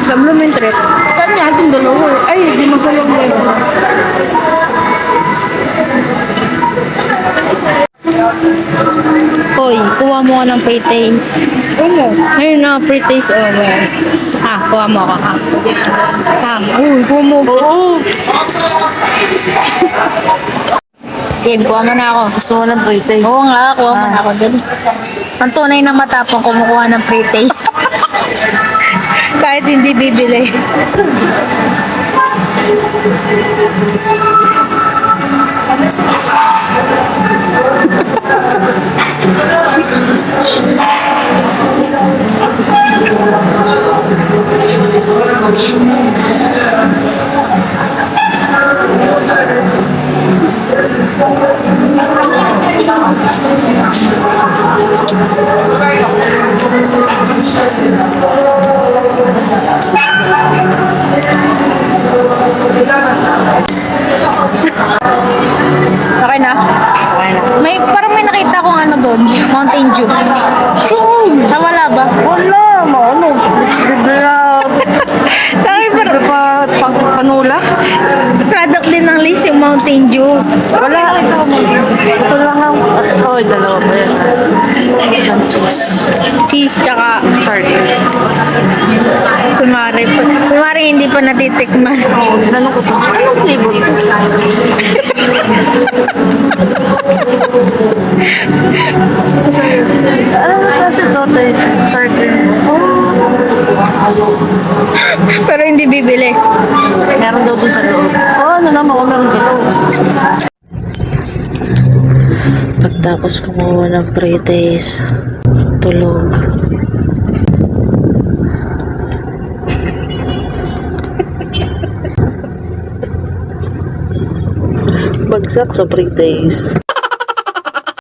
Sa Blumentritt. Saan nga itong dalawa? Ay, di masalang meron. Hoy, kuha mo ka ng pre-taste. Ano? Ayun na, pre-taste. Oh, well. Ha, kuha mo ako, ha? Ha, uy, kuha mo. Oo. Game, kuha mo na ako. Gusto mo ng pre-taste? Oo nga, kuha mo na ako. Dali. Ang tunay na matapang kumukuha ng pre-taste. Kahit hindi bibili. Okay na? Okay na. Parang may nakita kong ano doon, Mountain Dew. Saan? Wala ba? Wala. Ano? Bibila. Dami Sabi pa panula? product din ng Liz yung Mountain Dew. Wala. Ito lang ang... Oh, dalawa ba yan? Isang cheese. Cheese tsaka Sardine. kunwari hindi pa natitikman. Oo, ginanong ko to. Anong flavor ito? Ano kasi to? Sardine. Pero hindi bibili. Meron daw dun sa loob. Oh, ano naman kung meron sa loob. Pagtapos kumuha ng pre-taste, tulog. Bagsak sa pre-taste.